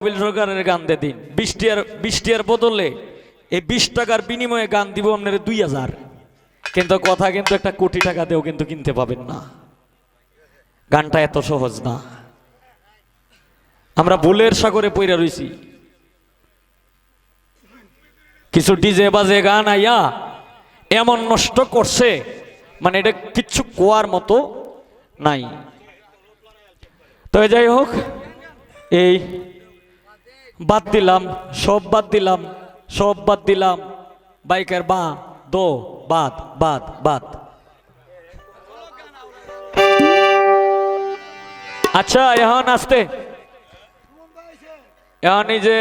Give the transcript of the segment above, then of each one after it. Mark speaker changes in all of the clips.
Speaker 1: সরকারের গান দিয়ে দিন 20 টাকার বদলে এই 20 টাকার বিনিময়ে গান দিব আপনার 2000, কিন্তু কথা কিন্তু 1 কোটি টাকা দিয়েও কিন্তু কিনতে পাবেন না। গানটা এত সহজ না। আমরা ভুলের সাগরে পইরা রইছি। কিছু ডিজে বাজে গান আইয়া এমন নষ্ট করছে, মানে এটা কিচ্ছু কোয়ার মতো নাই। তো যাই হোক, এই বাদ দিলাম, সব বাদ দিলাম, সব বাদ দিলাম। বাইকের বা দো বাদ বাদ বাদ। আচ্ছা, এখন আসতে এখন এই যে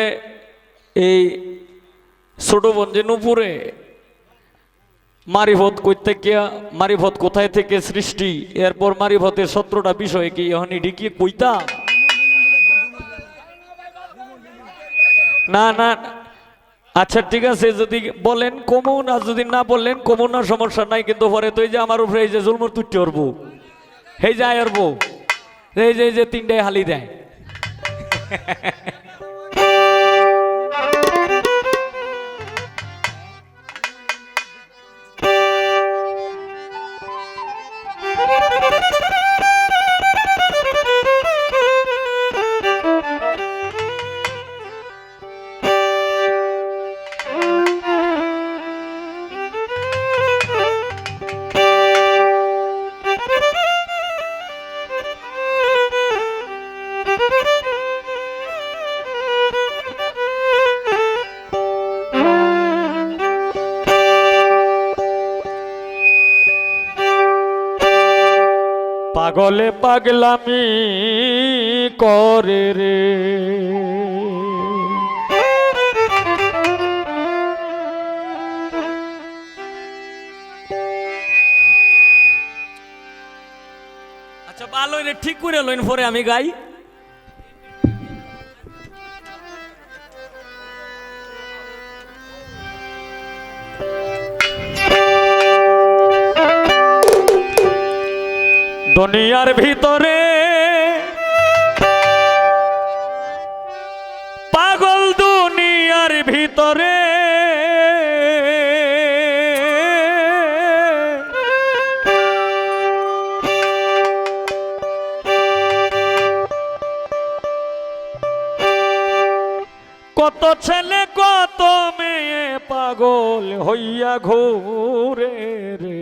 Speaker 1: এই ছোট বোন যে নুপুরে মারিফত কইতে গিয়া, মারিফত কোথায় থেকে সৃষ্টি, এরপর মারিফতের 17টা বিষয় কি এখন এটি কি কইতা? না না, আচ্ছা ঠিক আছে, যদি বলেন কমুন, আর যদি না বললেন কমুন না, সমস্যা নাই। কিন্তু পরে তো এই যে আমার উপরে এই যে জুলমুর তুইতে পারবো, এই যে আয়ারবো, এই যে 3টায় হালি দেয়। পাগলে পাগলামি করে রে, আচ্ছা ভালো রে, ঠিক করে লইন, পরে আমি গাই। দুনিয়ার ভিতরে পাগল, দুনিয়ার ভিতরে কত ছেলে কত মেয়ে পাগল হইয়া ঘুরে রে।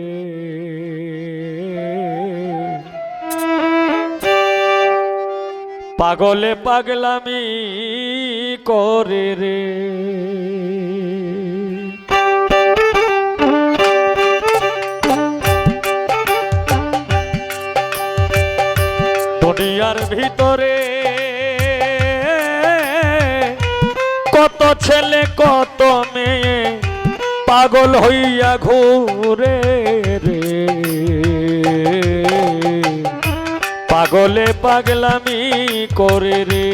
Speaker 1: পাগলে পাগলামি করে রে, দুনিয়ার ভিতরে কত ছেলে কত মেয়ে পাগল হইয়া ঘুরে রে। পাগলে পাগলামি করে রে।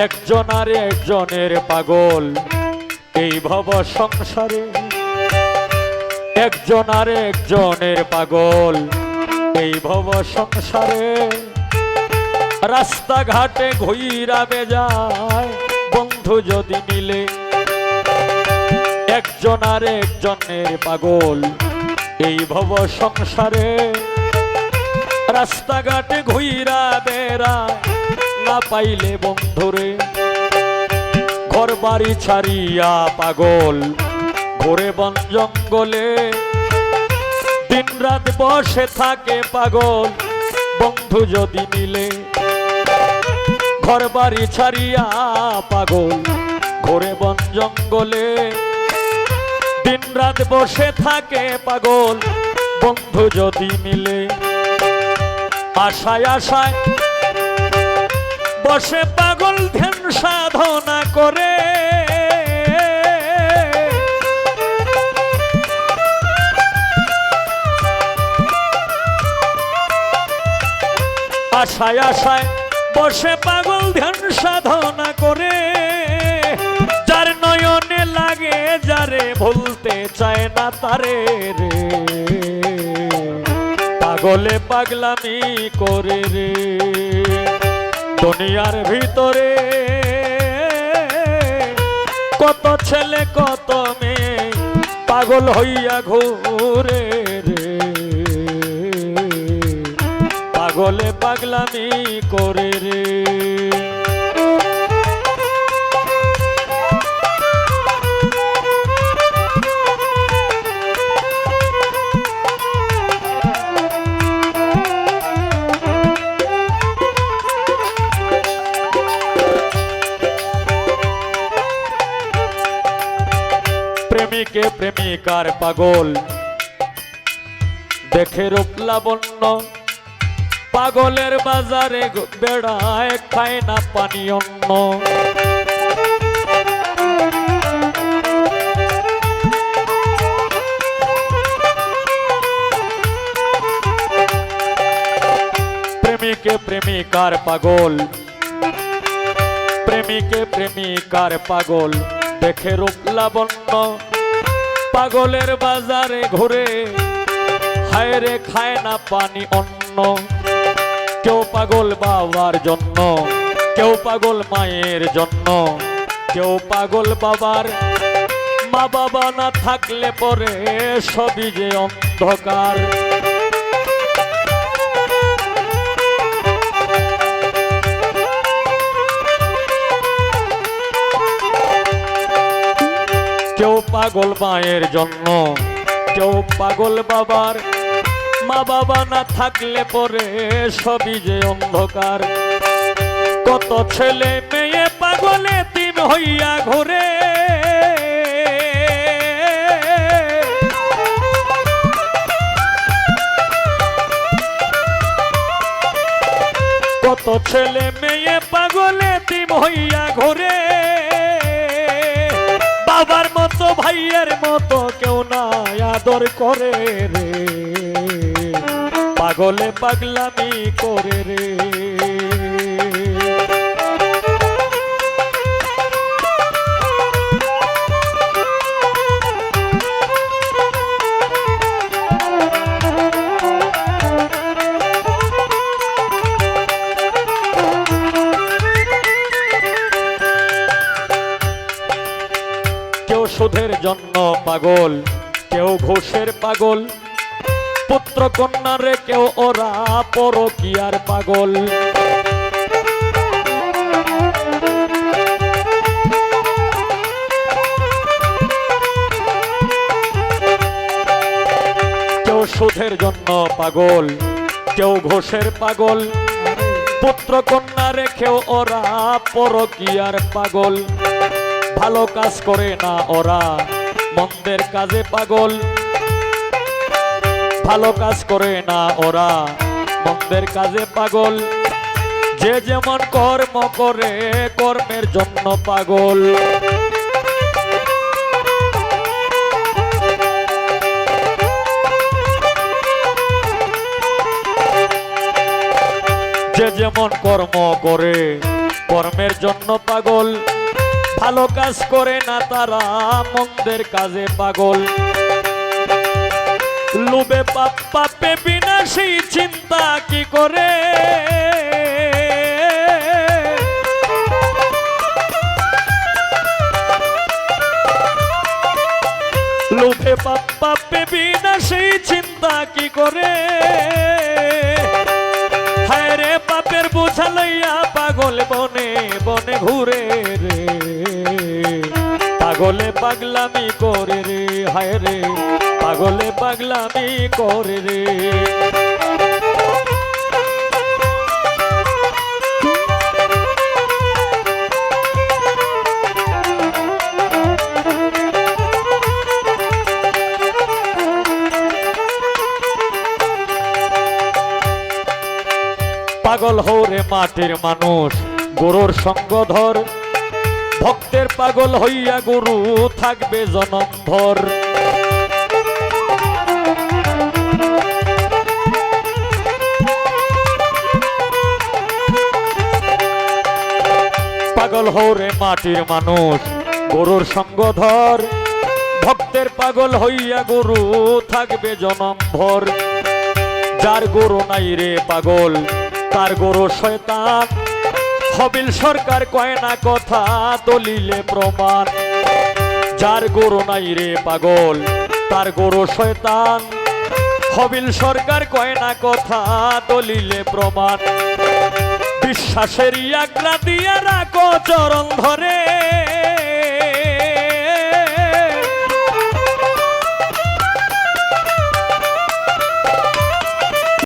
Speaker 1: একজন আর একজনের পাগল এই ভব সংসারে, একজন আর একজনের পাগল এই ভব সংসারে। রাস্তাঘাটে ঘুইরা বেজায় বন্ধু যদি মিলে, একজন আর একজনের পাগল এই ভব সংসারে। রাস্তাঘাটে ঘুইরা বেড়ায় না পাইলে বন্ধুরে, ঘর বাড়ি ছাড়িয়া পাগল ঘোরে বন জঙ্গলে। দিন রাত বসে থাকে পাগল বন্ধু যদি মিলে, ঘর বাড়ি ছাড়িয়া পাগল ঘোরে বন জঙ্গলে। দিন রাত বসে থাকে পাগল বন্ধু যদি মিলে। আশায় আশায় বসে পাগল ধ্যান সাধনা করে, আশায় আশায় বসে পাগল ধ্যান সাধনা করে, যার নয়নে লাগে যারে ভুলতে চায় না তারে রে, পাগলে পাগলামি করে রে। দুনিয়ার ভিতরে কত ছেলে কত মেয়ে পাগল হইয়া ঘুরে রে, পাগলে পাগলামি করে রে। প্রেমিকে প্রেমিকার পাগল দেখে রূপ লাবণ্য, পাগলের বাজারে বেড়ায় খায় না পানি অন্ন। প্রেমিকে প্রেমিকার পাগল, প্রেমিকে প্রেমিকার পাগল দেখে রূপ লাবণ্য, পাগলের বাজারে ঘুরে হায় রে খায় না পানি অন্ন। কেউ পাগল বাবার জন্য, কেউ পাগল মায়ের জন্য, কেউ পাগল বাবার, মা বাবা না থাকলে পরে সবই যে অন্ধকার। কেউ পাগল মায়ের জন্য, কেউ পাগল বাবার, মা বাবা না থাকলে পরে সবই যে অন্ধকার। কত ছেলে মেয়ে পাগলে তিন হইয়া ঘুরে, কত ছেলে মেয়ে পাগলে তিন হইয়া ঘুরে, বাবার মতো ভাইয়ের মতো কেউ না আদর করে রে, পাগলে পাগলামি করে রে। কেউ সুদের জন্য পাগল, কেউ ঘুষের পাগল, পুত্র কন্যারে কেউ ওরা পরকীয়ার পাগল। কেউ সুদের জন্য পাগল, কেউ ঘুষের পাগল, পুত্র কন্যা রেখেও ওরা পরকীয়ার পাগল। ভালো কাজ করে না ওরা, মন্দের কাজে পাগল। ভালো কাজ করে না ওরা, মন্দের কাজে পাগল। যে যেমন কর্ম করে কর্মের জন্য পাগল। যে যেমন কর্ম করে কর্মের জন্য পাগল। ভালো কাজ করে না তারা, মন্দের কাজে পাগল। লোভে পাপ পাপে বিনাশী চিন্তা কি করে, লোভে পাপ পাপে বিনাশী চিন্তা কি করে। হায় রে পাপের বোঝা লইয়া পাগল বনে বনে ঘুরে রে, পাগলে পাগলামি করে রে। হায় রে পাগলে পাগলামি করে রে। পাগল হৌরে মাটির মানুষ, গুরুর সঙ্গ ধর। ভক্তের পাগল হইয়া গুরু থাকবে জনমভর। হরে মাটির মানুষ গরুর সঙ্গ ধর ভক্তের পাগল হইয়া গরু থাকবে জনমভর যার গরু নাই রে পাগল তার গরু শয়তান হবিল সরকার কয় না কথা দলিলে প্রমাণ যার গরু নাই রে পাগল তার গরু শয়তান হবিল সরকার কয় না কথা দলিলে প্রমাণ বিশ্বাসের আগ্রা দিয়া রাখো চরণ ধরে